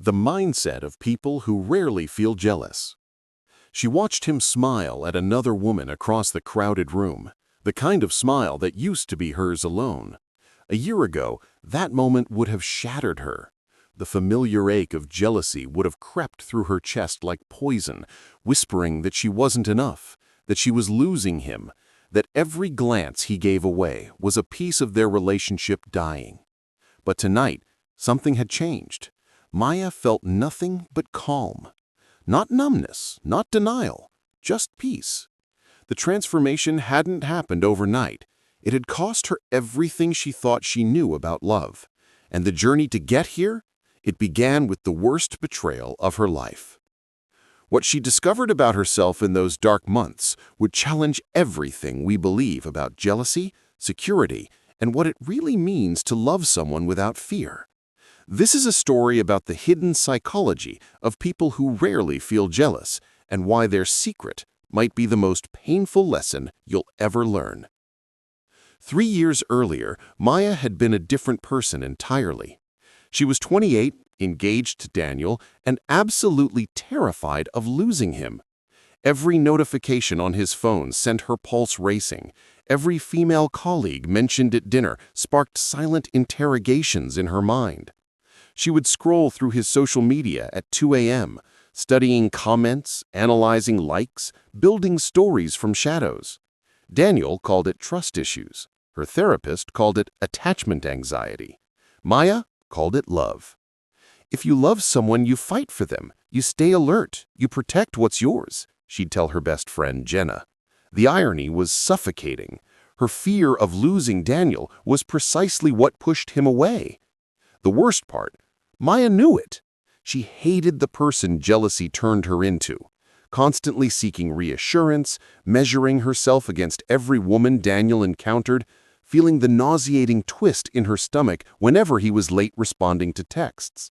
the mindset of people who rarely feel jealous. She watched him smile at another woman across the crowded room, the kind of smile that used to be hers alone. A year ago, that moment would have shattered her. The familiar ache of jealousy would have crept through her chest like poison, whispering that she wasn't enough, that she was losing him, that every glance he gave away was a piece of their relationship dying. But tonight, something had changed. Maya felt nothing but calm. Not numbness, not denial, just peace. The transformation hadn't happened overnight. It had cost her everything she thought she knew about love. And the journey to get here? It began with the worst betrayal of her life. What she discovered about herself in those dark months would challenge everything we believe about jealousy, security, and what it really means to love someone without fear. This is a story about the hidden psychology of people who rarely feel jealous and why their secret might be the most painful lesson you'll ever learn. 3 years earlier, Maya had been a different person entirely. She was 28, engaged to Daniel, and absolutely terrified of losing him. Every notification on his phone sent her pulse racing. Every female colleague mentioned at dinner sparked silent interrogations in her mind. She would scroll through his social media at 2 a.m., studying comments, analyzing likes, building stories from shadows. Daniel called it trust issues. Her therapist called it attachment anxiety. Maya called it love. If you love someone, you fight for them. You stay alert. You protect what's yours, she'd tell her best friend, Jenna. The irony was suffocating. Her fear of losing Daniel was precisely what pushed him away. The worst part, Maya knew it. She hated the person jealousy turned her into, constantly seeking reassurance, measuring herself against every woman Daniel encountered, feeling the nauseating twist in her stomach whenever he was late responding to texts.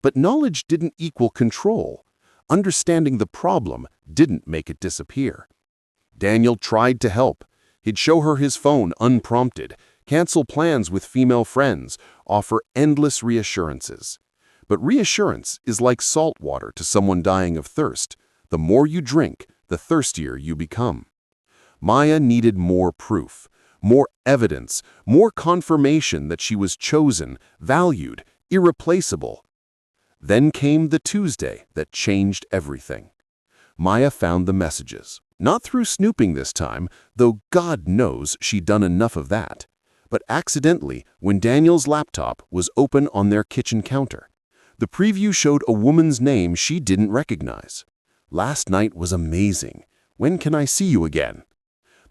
But knowledge didn't equal control. Understanding the problem didn't make it disappear. Daniel tried to help. He'd show her his phone unprompted, cancel plans with female friends, offer endless reassurances. But reassurance is like salt water to someone dying of thirst. The more you drink, the thirstier you become. Maya needed more proof, more evidence, more confirmation that she was chosen, valued, irreplaceable. Then came the Tuesday that changed everything. Maya found the messages, not through snooping this time, though God knows she'd done enough of that, but accidentally when Daniel's laptop was open on their kitchen counter. The preview showed a woman's name she didn't recognize. Last night was amazing. When can I see you again?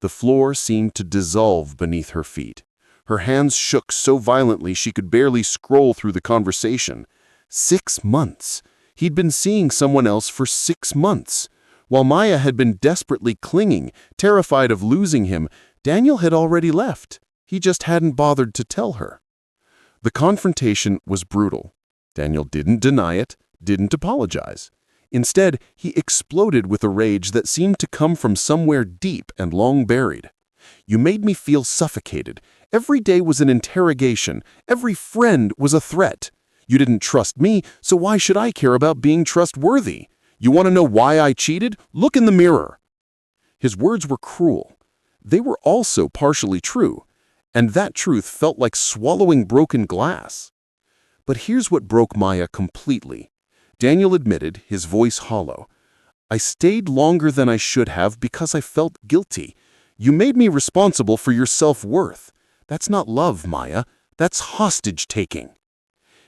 The floor seemed to dissolve beneath her feet. Her hands shook so violently she could barely scroll through the conversation. 6 months. He'd been seeing someone else for 6 months. While Maya had been desperately clinging, terrified of losing him, Daniel had already left. He just hadn't bothered to tell her. The confrontation was brutal. Daniel didn't deny it, didn't apologize. Instead, he exploded with a rage that seemed to come from somewhere deep and long buried. You made me feel suffocated. Every day was an interrogation. Every friend was a threat. You didn't trust me, so why should I care about being trustworthy? You want to know why I cheated? Look in the mirror. His words were cruel. They were also partially true, and that truth felt like swallowing broken glass. But here's what broke Maya completely. Daniel admitted, his voice hollow. I stayed longer than I should have because I felt guilty. You made me responsible for your self-worth. That's not love, Maya. That's hostage-taking.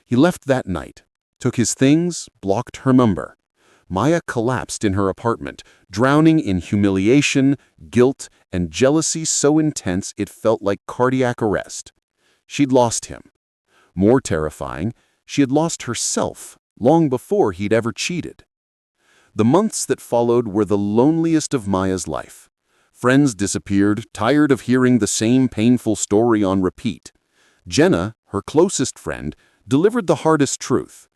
He left that night, took his things, blocked her number. Maya collapsed in her apartment, drowning in humiliation, guilt, and jealousy so intense it felt like cardiac arrest. She'd lost him. More terrifying, she had lost herself long before he'd ever cheated. The months that followed were the loneliest of Maya's life. Friends disappeared, tired of hearing the same painful story on repeat. Jenna, her closest friend, delivered the hardest truth.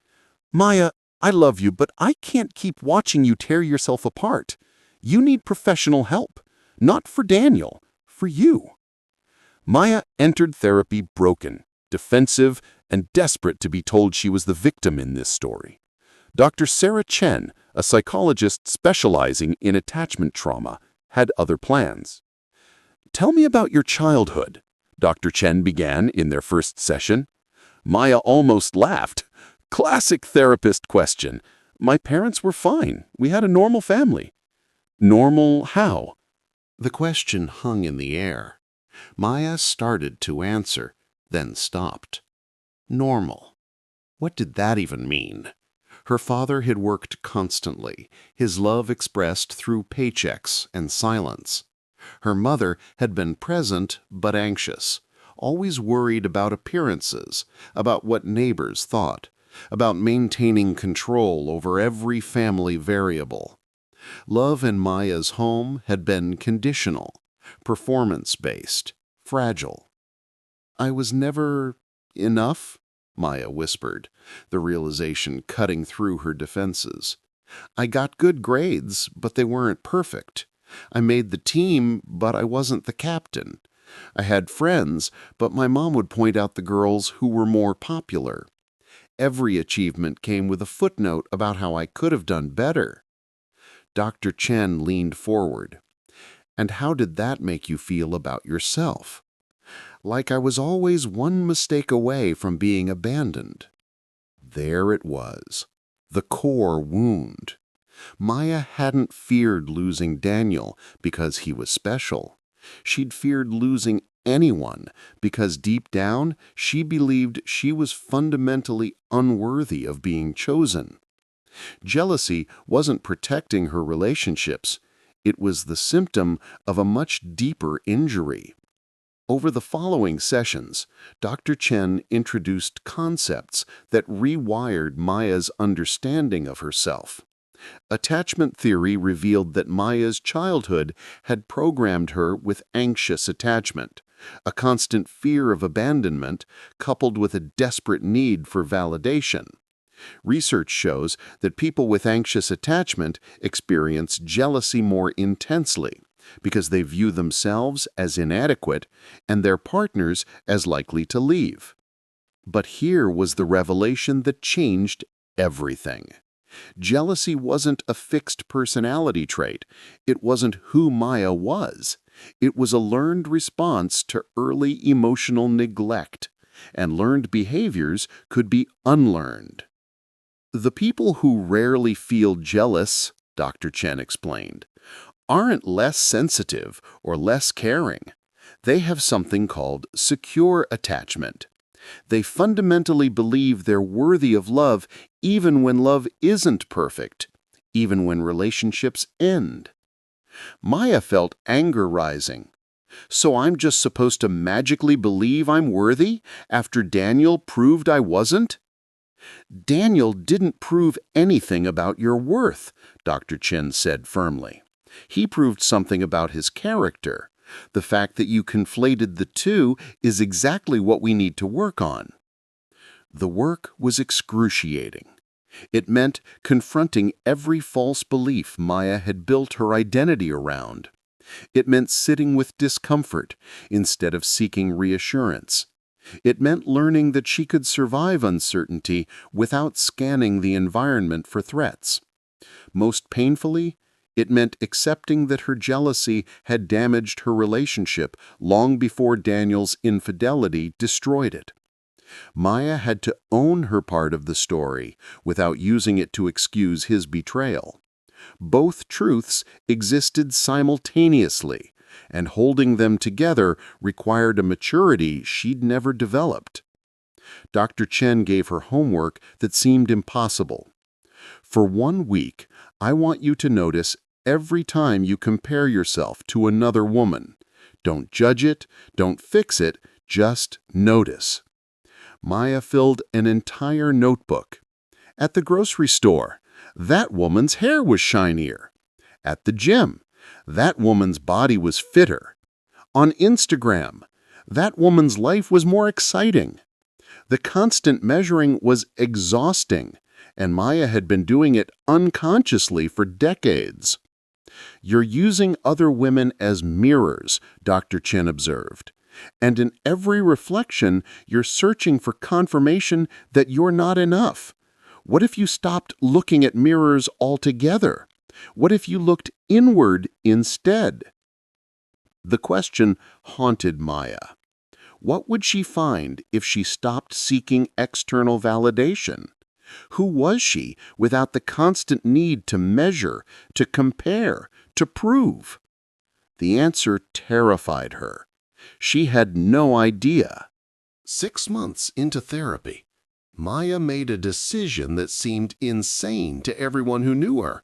Maya, I love you, but I can't keep watching you tear yourself apart. You need professional help. Not for Daniel, for you. Maya entered therapy broken, defensive, and desperate to be told she was the victim in this story. Dr. Sarah Chen, a psychologist specializing in attachment trauma, had other plans. "Tell me about your childhood," Dr. Chen began in their first session. Maya almost laughed. "Classic therapist question. My parents were fine. We had a normal family." "Normal how?" The question hung in the air. Maya started to answer, then stopped. Normal. What did that even mean? Her father had worked constantly, his love expressed through paychecks and silence. Her mother had been present but anxious, always worried about appearances, about what neighbors thought, about maintaining control over every family variable. Love in Maya's home had been conditional, performance-based, fragile. "I was never enough," Maya whispered, the realization cutting through her defenses. "I got good grades, but they weren't perfect. I made the team, but I wasn't the captain. I had friends, but my mom would point out the girls who were more popular. Every achievement came with a footnote about how I could have done better." Dr. Chen leaned forward. "And how did that make you feel about yourself?" "Like I was always one mistake away from being abandoned." There it was, the core wound. Maya hadn't feared losing Daniel because he was special. She'd feared losing anyone because deep down she believed she was fundamentally unworthy of being chosen. Jealousy wasn't protecting her relationships. It was the symptom of a much deeper injury. Over the following sessions, Dr. Chen introduced concepts that rewired Maya's understanding of herself. Attachment theory revealed that Maya's childhood had programmed her with anxious attachment, a constant fear of abandonment coupled with a desperate need for validation. Research shows that people with anxious attachment experience jealousy more intensely because they view themselves as inadequate and their partners as likely to leave. But here was the revelation that changed everything. Jealousy wasn't a fixed personality trait. It wasn't who Maya was. It was a learned response to early emotional neglect, and learned behaviors could be unlearned. "The people who rarely feel jealous," Dr. Chen explained, "aren't less sensitive or less caring. They have something called secure attachment. They fundamentally believe they're worthy of love even when love isn't perfect, even when relationships end." Maya felt anger rising. "So I'm just supposed to magically believe I'm worthy after Daniel proved I wasn't?" "Daniel didn't prove anything about your worth," Dr. Chen said firmly. "He proved something about his character. The fact that you conflated the two is exactly what we need to work on." The work was excruciating. It meant confronting every false belief Maya had built her identity around. It meant sitting with discomfort instead of seeking reassurance. It meant learning that she could survive uncertainty without scanning the environment for threats. Most painfully, it meant accepting that her jealousy had damaged her relationship long before Daniel's infidelity destroyed it. Maya had to own her part of the story without using it to excuse his betrayal. Both truths existed simultaneously, and holding them together required a maturity she'd never developed. Dr. Chen gave her homework that seemed impossible. "For 1 week, I want you to notice every time you compare yourself to another woman. Don't judge it, don't fix it, just notice." Maya filled an entire notebook. At the grocery store, that woman's hair was shinier. At the gym, that woman's body was fitter. On Instagram, that woman's life was more exciting. The constant measuring was exhausting, and Maya had been doing it unconsciously for decades. "You're using other women as mirrors," Dr. Chen observed. "And in every reflection, you're searching for confirmation that you're not enough. What if you stopped looking at mirrors altogether? What if you looked inward instead? The question haunted Maya. What would she find if she stopped seeking external validation? Who was she without the constant need to measure, to compare, to prove? The answer terrified her. She had no idea. 6 months into therapy, Maya made a decision that seemed insane to everyone who knew her.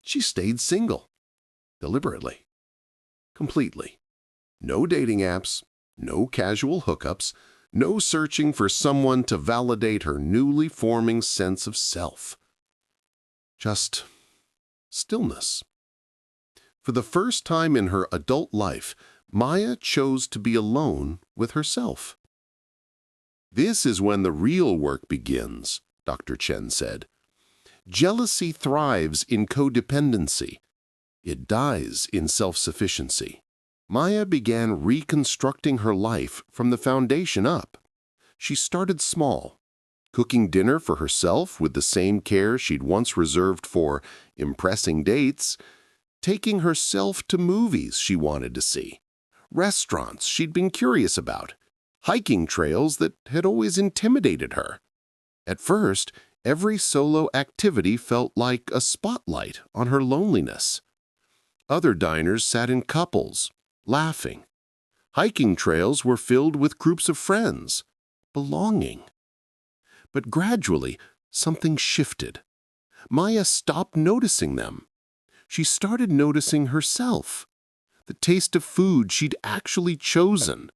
She stayed single. Deliberately. Completely. No dating apps, no casual hookups, no searching for someone to validate her newly forming sense of self. Just stillness. For the first time in her adult life, Maya chose to be alone with herself. This is when the real work begins, Dr. Chen said. Jealousy thrives in codependency. It dies in self-sufficiency. Maya began reconstructing her life from the foundation up. She started small, cooking dinner for herself with the same care she'd once reserved for impressing dates, taking herself to movies she wanted to see, restaurants she'd been curious about, hiking trails that had always intimidated her. At first, every solo activity felt like a spotlight on her loneliness. Other diners sat in couples, laughing. Hiking trails were filled with groups of friends, belonging. But gradually, something shifted. Maya stopped noticing them. She started noticing herself, the taste of food she'd actually chosen,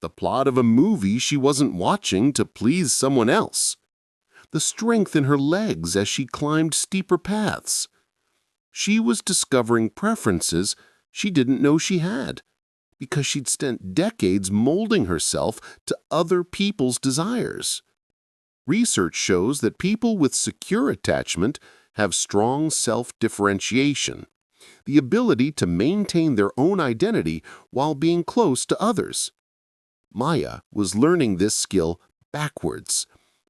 the plot of a movie she wasn't watching to please someone else, the strength in her legs as she climbed steeper paths. She was discovering preferences she didn't know she had, because she'd spent decades molding herself to other people's desires. Research shows that people with secure attachment have strong self-differentiation, the ability to maintain their own identity while being close to others. Maya was learning this skill backwards,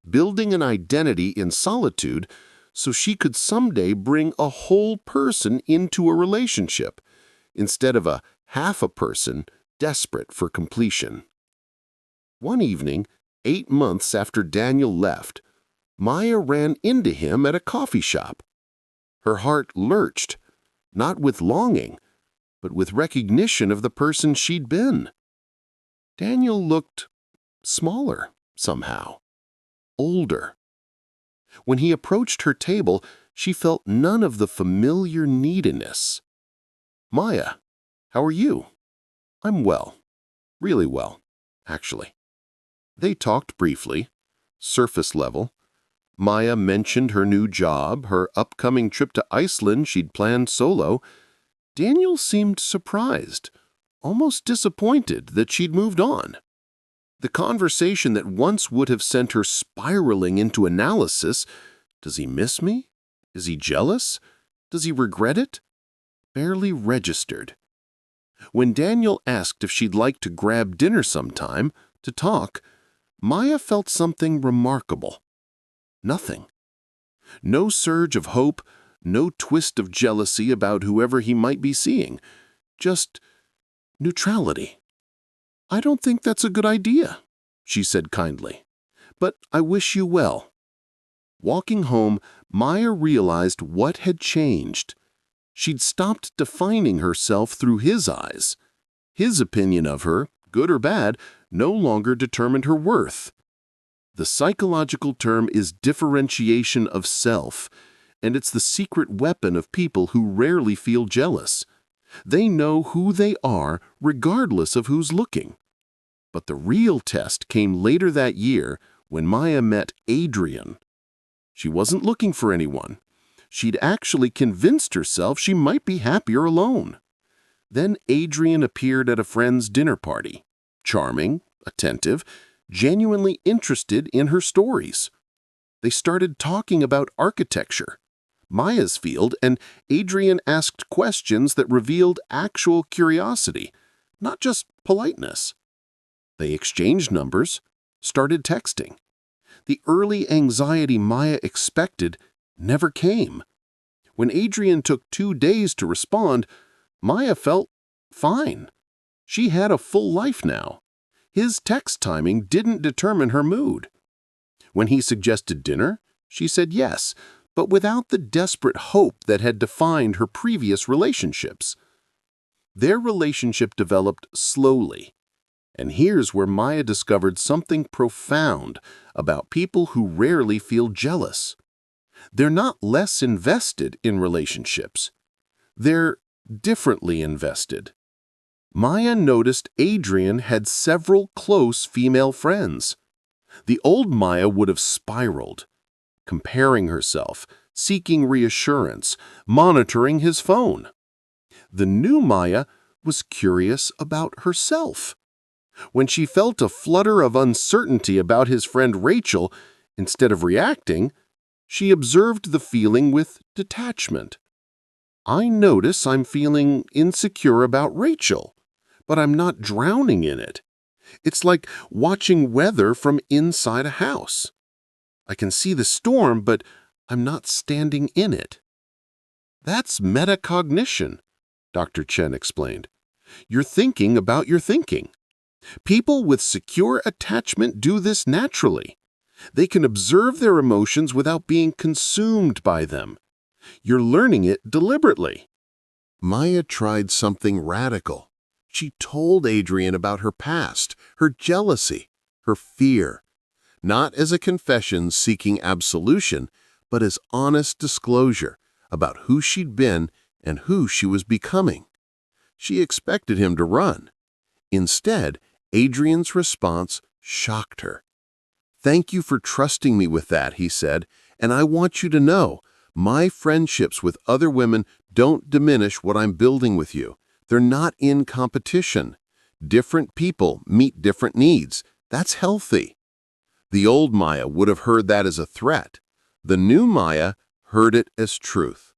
building an identity in solitude so she could someday bring a whole person into a relationship, instead of a half a person desperate for completion. One evening, 8 months after Daniel left, Maya ran into him at a coffee shop. Her heart lurched, not with longing, but with recognition of the person she'd been. Daniel looked smaller, somehow, older. When he approached her table, she felt none of the familiar neediness. "Maya, how are you?" "I'm well. Really well, actually." They talked briefly, surface level. Maya mentioned her new job, her upcoming trip to Iceland she'd planned solo. Daniel seemed surprised, almost disappointed that she'd moved on. The conversation that once would have sent her spiraling into analysis, does he miss me? Is he jealous? Does he regret it? Barely registered. When Daniel asked if she'd like to grab dinner sometime, to talk, Maya felt something remarkable. Nothing. No surge of hope, no twist of jealousy about whoever he might be seeing. Just neutrality. "I don't think that's a good idea," she said kindly. "But I wish you well." Walking home, Maya realized what had changed. She'd stopped defining herself through his eyes. His opinion of her, good or bad, no longer determined her worth. The psychological term is differentiation of self, and it's the secret weapon of people who rarely feel jealous. They know who they are regardless of who's looking. But the real test came later that year when Maya met Adrian. She wasn't looking for anyone. She'd actually convinced herself she might be happier alone. Then Adrian appeared at a friend's dinner party, charming, attentive, genuinely interested in her stories. They started talking about architecture, Maya's field, and Adrian asked questions that revealed actual curiosity, not just politeness. They exchanged numbers, started texting. The early anxiety Maya expected never came. When Adrian took 2 days to respond, Maya felt fine. She had a full life now. His text timing didn't determine her mood. When he suggested dinner, she said yes, but without the desperate hope that had defined her previous relationships. Their relationship developed slowly. And here's where Maya discovered something profound about people who rarely feel jealous. They're not less invested in relationships. They're differently invested. Maya noticed Adrian had several close female friends. The old Maya would have spiraled, comparing herself, seeking reassurance, monitoring his phone. The new Maya was curious about herself. When she felt a flutter of uncertainty about his friend Rachel, instead of reacting, she observed the feeling with detachment. I notice I'm feeling insecure about Rachel, but I'm not drowning in it. It's like watching weather from inside a house. I can see the storm, but I'm not standing in it. That's metacognition, Dr. Chen explained. You're thinking about your thinking. People with secure attachment do this naturally. They can observe their emotions without being consumed by them. You're learning it deliberately. Maya tried something radical. She told Adrian about her past, her jealousy, her fear, not as a confession seeking absolution, but as honest disclosure about who she'd been and who she was becoming. She expected him to run. Instead, Adrian's response shocked her. "Thank you for trusting me with that," he said, "and I want you to know, my friendships with other women don't diminish what I'm building with you. They're not in competition. Different people meet different needs. That's healthy." The old Maya would have heard that as a threat. The new Maya heard it as truth.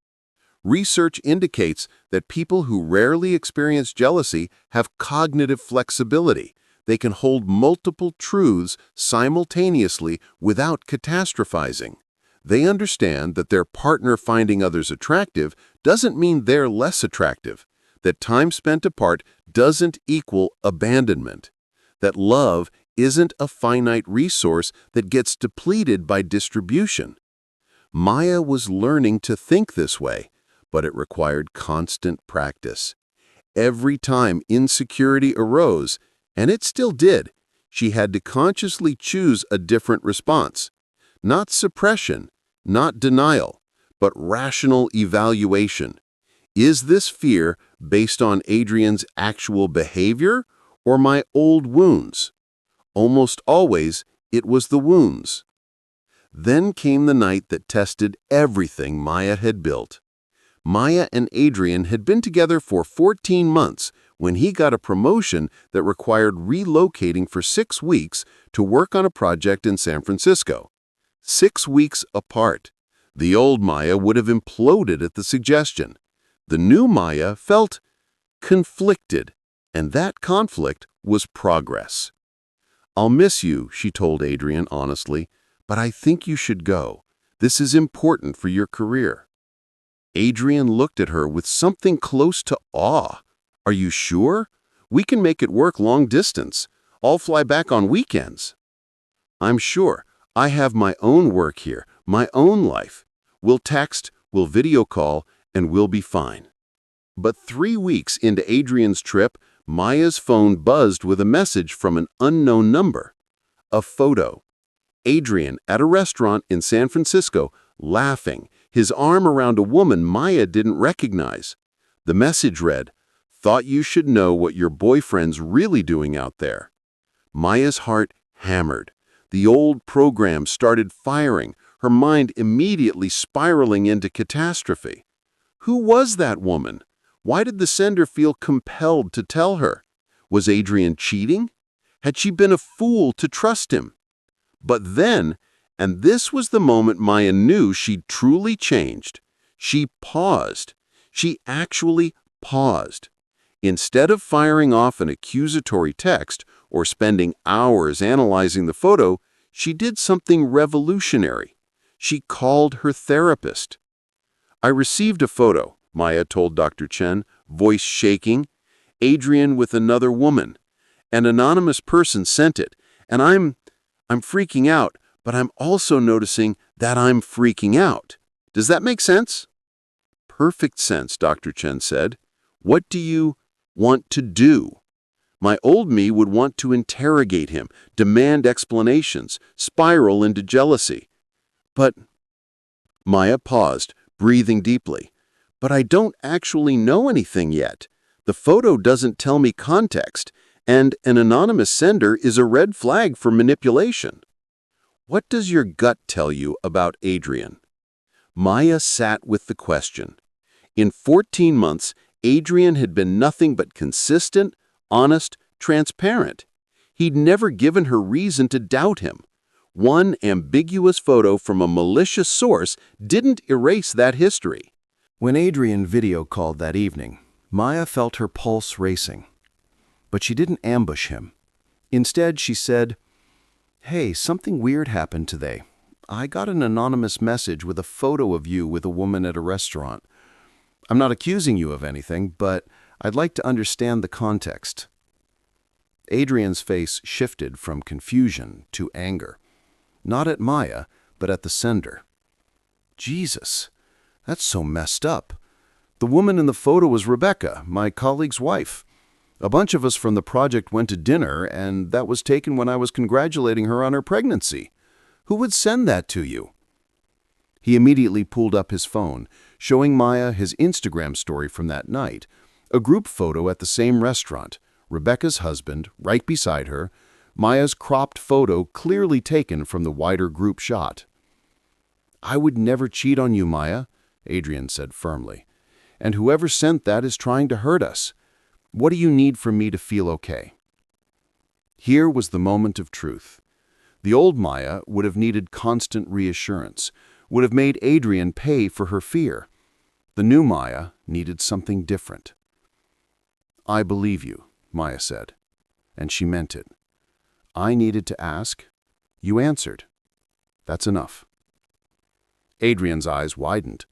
Research indicates that people who rarely experience jealousy have cognitive flexibility. They can hold multiple truths simultaneously without catastrophizing. They understand that their partner finding others attractive doesn't mean they're less attractive, that time spent apart doesn't equal abandonment, that love isn't a finite resource that gets depleted by distribution. Maya was learning to think this way, but it required constant practice. Every time insecurity arose, and it still did, she had to consciously choose a different response. Not suppression, not denial, but rational evaluation. Is this fear based on Adrian's actual behavior or my old wounds? Almost always, it was the wounds. Then came the night that tested everything Maya had built. Maya and Adrian had been together for 14 months when he got a promotion that required relocating for 6 weeks to work on a project in San Francisco. 6 weeks apart. The old Maya would have imploded at the suggestion. The new Maya felt conflicted, and that conflict was progress. "I'll miss you," she told Adrian honestly, "but I think you should go. This is important for your career." Adrian looked at her with something close to awe. "Are you sure? We can make it work long distance. I'll fly back on weekends." "I'm sure. I have my own work here, my own life. We'll text, we'll video call, and we'll be fine." But 3 weeks into Adrian's trip, Maya's phone buzzed with a message from an unknown number. A photo. Adrian at a restaurant in San Francisco, laughing, his arm around a woman Maya didn't recognize. The message read, "Thought you should know what your boyfriend's really doing out there." Maya's heart hammered. The old program started firing, her mind immediately spiraling into catastrophe. Who was that woman? Why did the sender feel compelled to tell her? Was Adrian cheating? Had she been a fool to trust him? But then, and this was the moment Maya knew she'd truly changed, she paused. She actually paused. Instead of firing off an accusatory text or spending hours analyzing the photo, She did something revolutionary. She called her therapist. I received a photo, Maya told Dr. Chen, voice shaking. Adrian with another woman. An anonymous person sent it, and I'm freaking out, but I'm also noticing that I'm freaking out. Does that make sense? Perfect sense, Dr. Chen said. What do you want to do? My old me would want to interrogate him, demand explanations, spiral into jealousy. But Maya paused, breathing deeply. But I don't actually know anything yet. The photo doesn't tell me context, and an anonymous sender is a red flag for manipulation. What does your gut tell you about Adrian? Maya sat with the question. In 14 months, Adrian had been nothing but consistent, honest, transparent. He'd never given her reason to doubt him. One ambiguous photo from a malicious source didn't erase that history. When Adrian video called that evening, Maya felt her pulse racing. But she didn't ambush him. Instead, she said, "Hey, something weird happened today. I got an anonymous message with a photo of you with a woman at a restaurant. I'm not accusing you of anything, but I'd like to understand the context." Adrian's face shifted from confusion to anger. Not at Maya, but at the sender. Jesus, that's so messed up. The woman in the photo was Rebecca, my colleague's wife. A bunch of us from the project went to dinner, and that was taken when I was congratulating her on her pregnancy. Who would send that to you? He immediately pulled up his phone, showing Maya his Instagram story from that night, a group photo at the same restaurant, Rebecca's husband right beside her, Maya's cropped photo clearly taken from the wider group shot. "I would never cheat on you, Maya," Adrian said firmly. "And whoever sent that is trying to hurt us. What do you need for me to feel okay?" Here was the moment of truth. The old Maya would have needed constant reassurance, would have made Adrian pay for her fear. The new Maya needed something different. "I believe you," Maya said, and she meant it. "I needed to ask. You answered. That's enough." Adrian's eyes widened.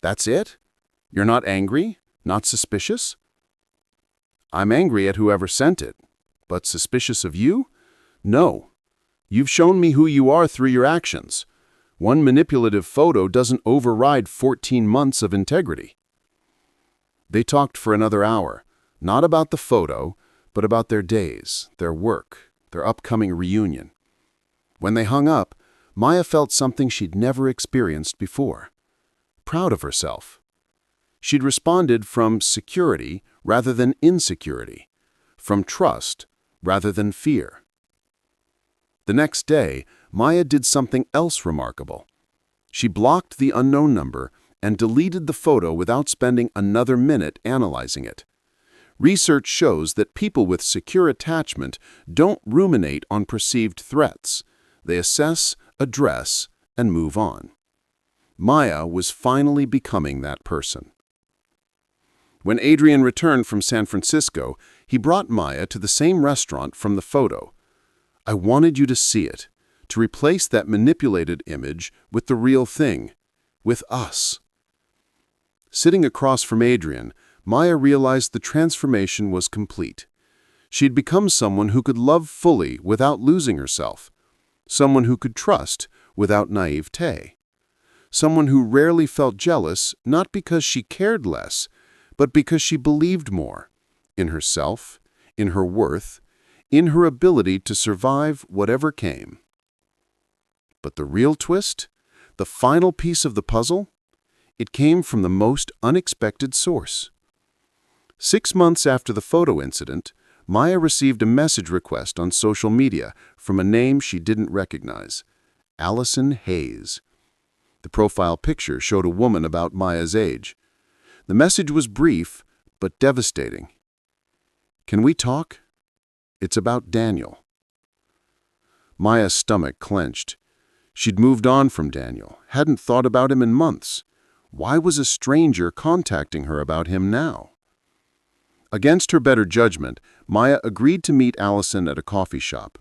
"That's it? You're not angry? Not suspicious?" "I'm angry at whoever sent it. But suspicious of you? No. You've shown me who you are through your actions. One manipulative photo doesn't override 14 months of integrity." They talked for another hour, not about the photo, but about their days, their work, their upcoming reunion. When they hung up, Maya felt something she'd never experienced before. Proud of herself. She'd responded from security rather than insecurity, from trust rather than fear. The next day, Maya did something else remarkable. She blocked the unknown number and deleted the photo without spending another minute analyzing it. Research shows that people with secure attachment don't ruminate on perceived threats. They assess, address, and move on. Maya was finally becoming that person. When Adrian returned from San Francisco, he brought Maya to the same restaurant from the photo. "I wanted you to see it, to replace that manipulated image with the real thing, with us." Sitting across from Adrian, Maya realized the transformation was complete. She'd become someone who could love fully without losing herself, someone who could trust without naivete, someone who rarely felt jealous not because she cared less, but because she believed more in herself, in her worth, in her ability to survive whatever came. But the real twist, the final piece of the puzzle, it came from the most unexpected source. 6 months after the photo incident, Maya received a message request on social media from a name she didn't recognize, Allison Hayes. The profile picture showed a woman about Maya's age. The message was brief, but devastating. "Can we talk? It's about Daniel." Maya's stomach clenched. She'd moved on from Daniel, hadn't thought about him in months. Why was a stranger contacting her about him now? Against her better judgment, Maya agreed to meet Allison at a coffee shop.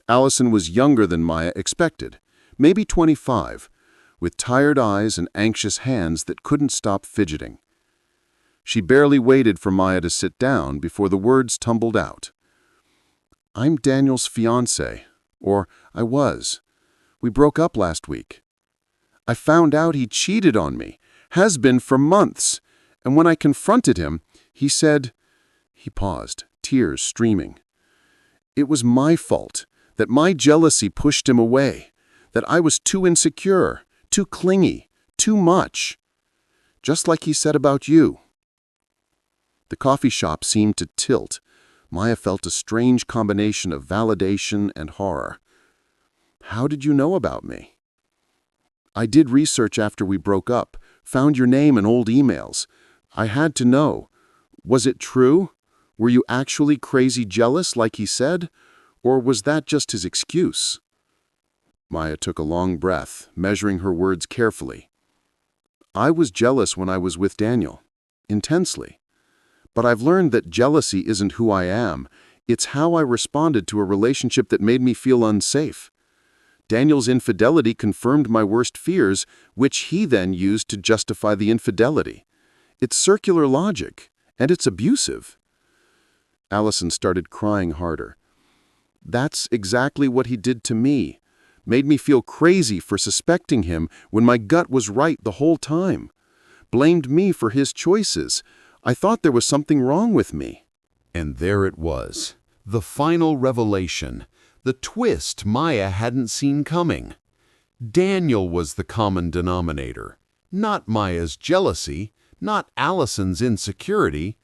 Allison was younger than Maya expected, maybe 25, with tired eyes and anxious hands that couldn't stop fidgeting. She barely waited for Maya to sit down before the words tumbled out. "I'm Daniel's fiancé, or I was. We broke up last week. I found out he cheated on me, has been for months, and when I confronted him, he said—" He paused, tears streaming. "It was my fault, that my jealousy pushed him away, that I was too insecure, too clingy, too much. Just like he said about you." The coffee shop seemed to tilt. Maya felt a strange combination of validation and horror. "How did you know about me?" "I did research after we broke up, found your name in old emails. I had to know. Was it true? Were you actually crazy jealous like he said? Or was that just his excuse?" Maya took a long breath, measuring her words carefully. "I was jealous when I was with Daniel. Intensely. But I've learned that jealousy isn't who I am. It's how I responded to a relationship that made me feel unsafe. Daniel's infidelity confirmed my worst fears, which he then used to justify the infidelity. It's circular logic, and it's abusive." Allison started crying harder. "That's exactly what he did to me. Made me feel crazy for suspecting him when my gut was right the whole time. Blamed me for his choices. I thought there was something wrong with me." And there it was, the final revelation, the twist Maya hadn't seen coming. Daniel was the common denominator, not Maya's jealousy, not Allison's insecurity.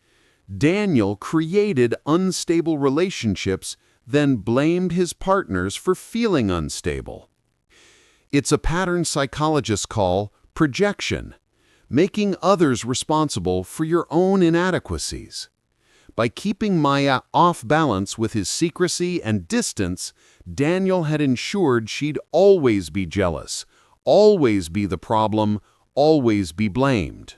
Daniel created unstable relationships, then blamed his partners for feeling unstable. It's a pattern psychologists call projection, making others responsible for your own inadequacies. By keeping Maya off balance with his secrecy and distance, Daniel had ensured she'd always be jealous, always be the problem, always be blamed.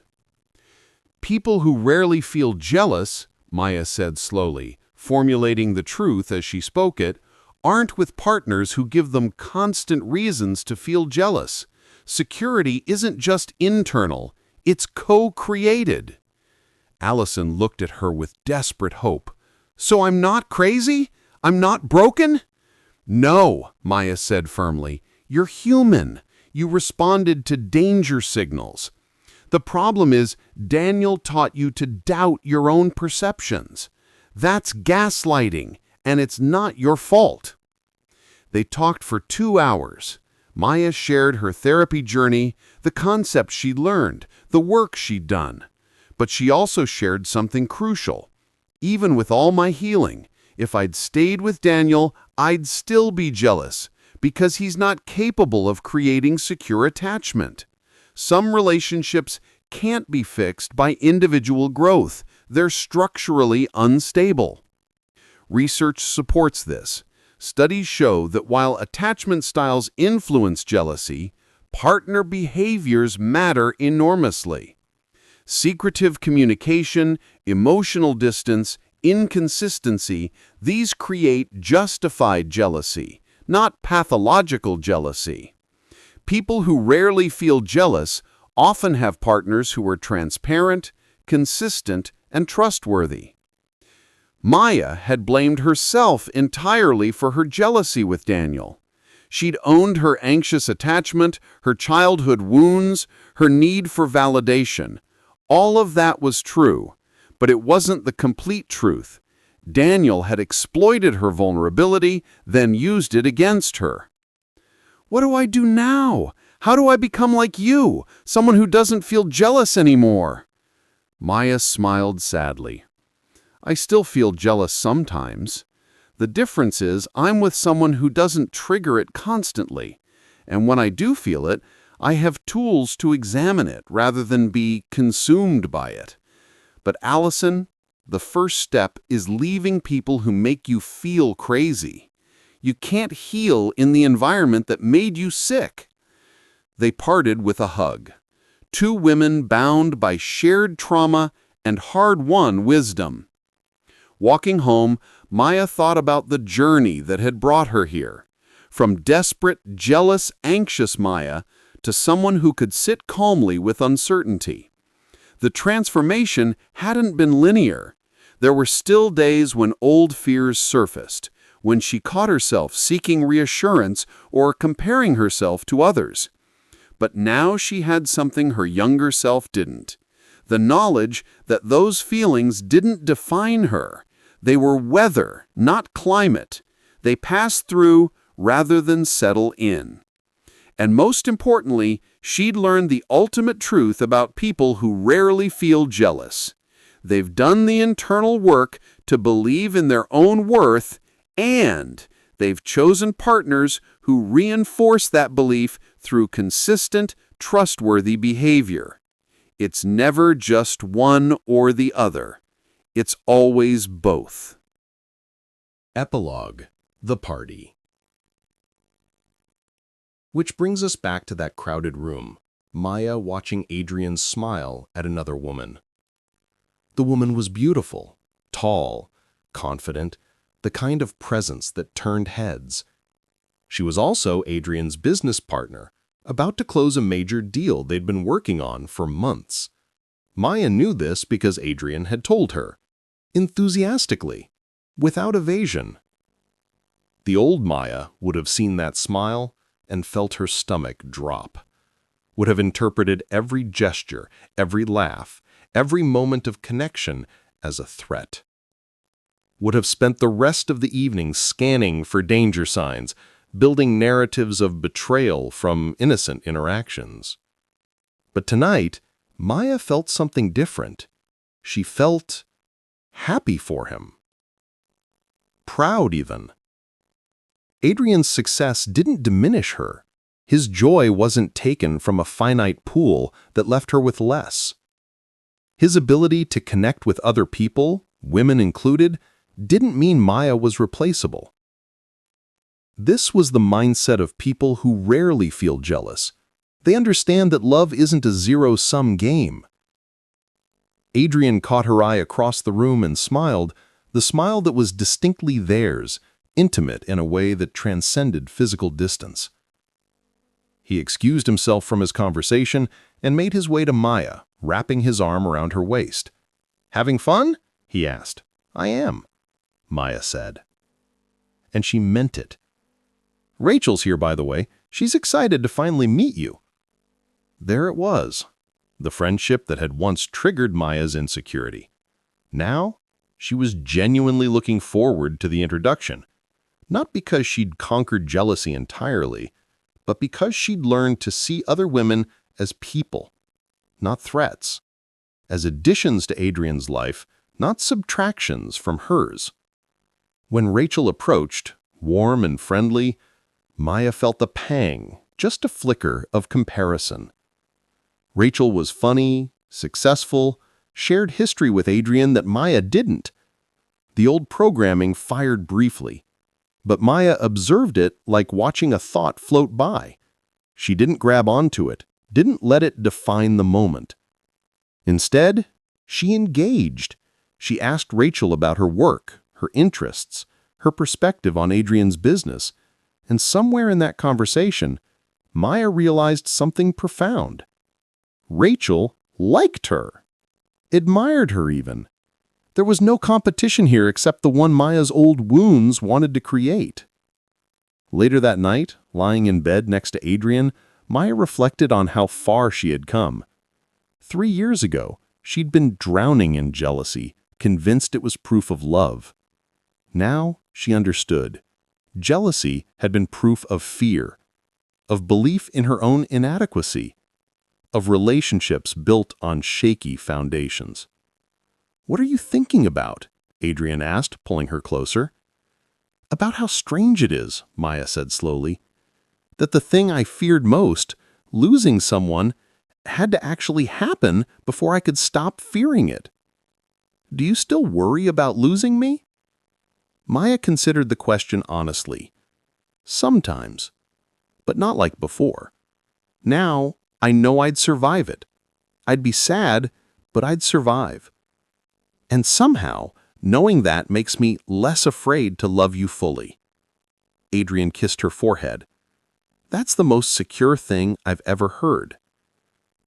"People who rarely feel jealous," Maya said slowly, formulating the truth as she spoke it, "aren't with partners who give them constant reasons to feel jealous. Security isn't just internal, it's co-created." Allison looked at her with desperate hope. "So I'm not crazy? I'm not broken?" "No," Maya said firmly. "You're human. You responded to danger signals. The problem is Daniel taught you to doubt your own perceptions. That's gaslighting, and it's not your fault." They talked for 2 hours. Maya shared her therapy journey, the concepts she'd learned, the work she'd done. But she also shared something crucial. "Even with all my healing, if I'd stayed with Daniel, I'd still be jealous, because he's not capable of creating secure attachment. Some relationships can't be fixed by individual growth. They're structurally unstable." Research supports this. Studies show that while attachment styles influence jealousy, partner behaviors matter enormously. Secretive communication, emotional distance, inconsistency, these create justified jealousy, not pathological jealousy. People who rarely feel jealous often have partners who are transparent, consistent, and trustworthy. Maya had blamed herself entirely for her jealousy with Daniel. She'd owned her anxious attachment, her childhood wounds, her need for validation. All of that was true, but it wasn't the complete truth. Daniel had exploited her vulnerability, then used it against her. "What do I do now? How do I become like you, someone who doesn't feel jealous anymore?" Maya smiled sadly. "I still feel jealous sometimes. The difference is I'm with someone who doesn't trigger it constantly, and when I do feel it, I have tools to examine it rather than be consumed by it. But Allison, the first step is leaving people who make you feel crazy. You can't heal in the environment that made you sick." They parted with a hug. Two women bound by shared trauma and hard-won wisdom. Walking home, Maya thought about the journey that had brought her here. From desperate, jealous, anxious Maya to someone who could sit calmly with uncertainty. The transformation hadn't been linear. There were still days when old fears surfaced, when she caught herself seeking reassurance or comparing herself to others. But now she had something her younger self didn't. The knowledge that those feelings didn't define her. They were weather, not climate. They passed through rather than settle in. And most importantly, she'd learned the ultimate truth about people who rarely feel jealous. They've done the internal work to believe in their own worth, and they've chosen partners who reinforce that belief through consistent, trustworthy behavior. It's never just one or the other. It's always both. Epilogue: The Party. Which brings us back to that crowded room, Maya watching Adrian smile at another woman. The woman was beautiful, tall, confident, the kind of presence that turned heads. She was also Adrian's business partner, about to close a major deal they'd been working on for months. Maya knew this because Adrian had told her, enthusiastically, without evasion. The old Maya would have seen that smile and felt her stomach drop, would have interpreted every gesture, every laugh, every moment of connection as a threat. Would have spent the rest of the evening scanning for danger signs, building narratives of betrayal from innocent interactions. But tonight, Maya felt something different. She felt happy for him. Proud, even. Adrian's success didn't diminish her. His joy wasn't taken from a finite pool that left her with less. His ability to connect with other people, women included, didn't mean Maya was replaceable. This was the mindset of people who rarely feel jealous. They understand that love isn't a zero-sum game. Adrian caught her eye across the room and smiled, the smile that was distinctly theirs, intimate in a way that transcended physical distance. He excused himself from his conversation and made his way to Maya, wrapping his arm around her waist. "Having fun?" he asked. "I am," Maya said. And she meant it. "Rachel's here, by the way. She's excited to finally meet you." There it was, the friendship that had once triggered Maya's insecurity. Now, she was genuinely looking forward to the introduction, not because she'd conquered jealousy entirely, but because she'd learned to see other women as people, not threats, as additions to Adrian's life, not subtractions from hers. When Rachel approached, warm and friendly, Maya felt a pang, just a flicker of comparison. Rachel was funny, successful, shared history with Adrian that Maya didn't. The old programming fired briefly, but Maya observed it like watching a thought float by. She didn't grab onto it, didn't let it define the moment. Instead, she engaged. She asked Rachel about her work, her interests, her perspective on Adrian's business, and somewhere in that conversation, Maya realized something profound. Rachel liked her, admired her even. There was no competition here except the one Maya's old wounds wanted to create. Later that night, lying in bed next to Adrian, Maya reflected on how far she had come. 3 years ago, she'd been drowning in jealousy, convinced it was proof of love. Now she understood. Jealousy had been proof of fear, of belief in her own inadequacy, of relationships built on shaky foundations. "What are you thinking about?" Adrian asked, pulling her closer. "About how strange it is," Maya said slowly, "that the thing I feared most, losing someone, had to actually happen before I could stop fearing it. Do you still worry about losing me?" Maya considered the question honestly. Sometimes, but not like before. Now, I know I'd survive it. I'd be sad, but I'd survive. And somehow, Knowing that makes me less afraid to love you fully." Adrian kissed her forehead. "That's the most secure thing I've ever heard."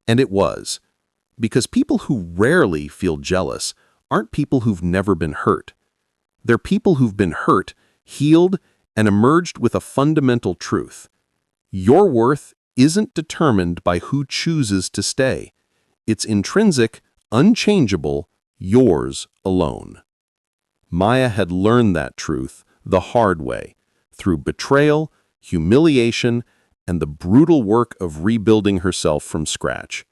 And it was, because people who rarely feel jealous aren't people who've never been hurt. They're people who've been hurt, healed, and emerged with a fundamental truth. Your worth isn't determined by who chooses to stay. It's intrinsic, unchangeable, yours alone. Maya had learned that truth the hard way, through betrayal, humiliation, and the brutal work of rebuilding herself from scratch.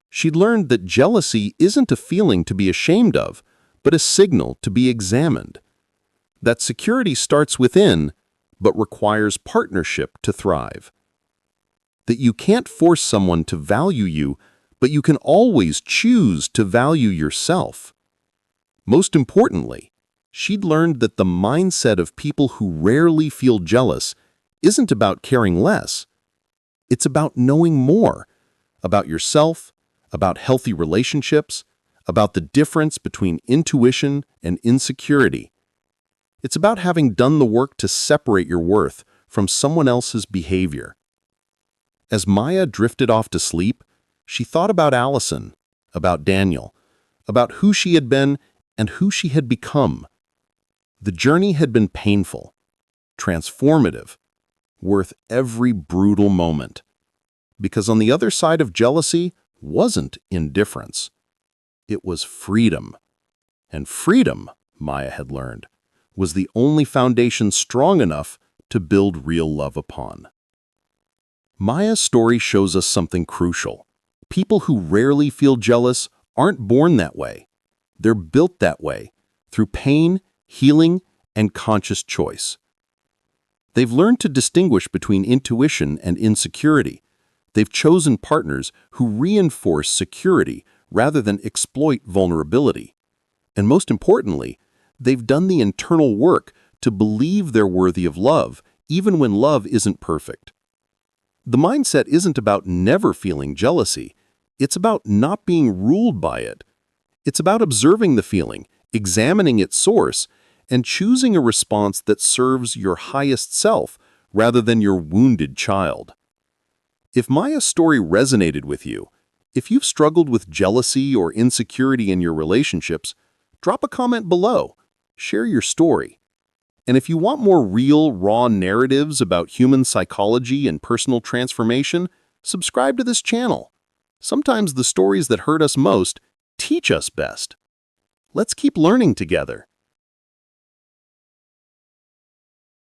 She'd learned that jealousy isn't a feeling to be ashamed of, but a signal to be examined. That security starts within, but requires partnership to thrive. That you can't force someone to value you, but you can always choose to value yourself. Most importantly, she'd learned that the mindset of people who rarely feel jealous isn't about caring less. It's about knowing more about yourself, about healthy relationships, about the difference between intuition and insecurity. It's about having done the work to separate your worth from someone else's behavior. As Maya drifted off to sleep, she thought about Allison, about Daniel, about who she had been and who she had become. The journey had been painful, transformative, worth every brutal moment. Because on the other side of jealousy wasn't indifference. It was freedom. And freedom, Maya had learned, was the only foundation strong enough to build real love upon. Maya's story shows us something crucial. People who rarely feel jealous aren't born that way. They're built that way, through pain, healing, and conscious choice. They've learned to distinguish between intuition and insecurity. They've chosen partners who reinforce security rather than exploit vulnerability. And most importantly, they've done the internal work to believe they're worthy of love, even when love isn't perfect. The mindset isn't about never feeling jealousy. It's about not being ruled by it. It's about observing the feeling, examining its source, and choosing a response that serves your highest self rather than your wounded child. If Maya's story resonated with you, if you've struggled with jealousy or insecurity in your relationships, drop a comment below. Share your story. And if you want more real, raw narratives about human psychology and personal transformation, subscribe to this channel. Sometimes the stories that hurt us most teach us best. Let's keep learning together.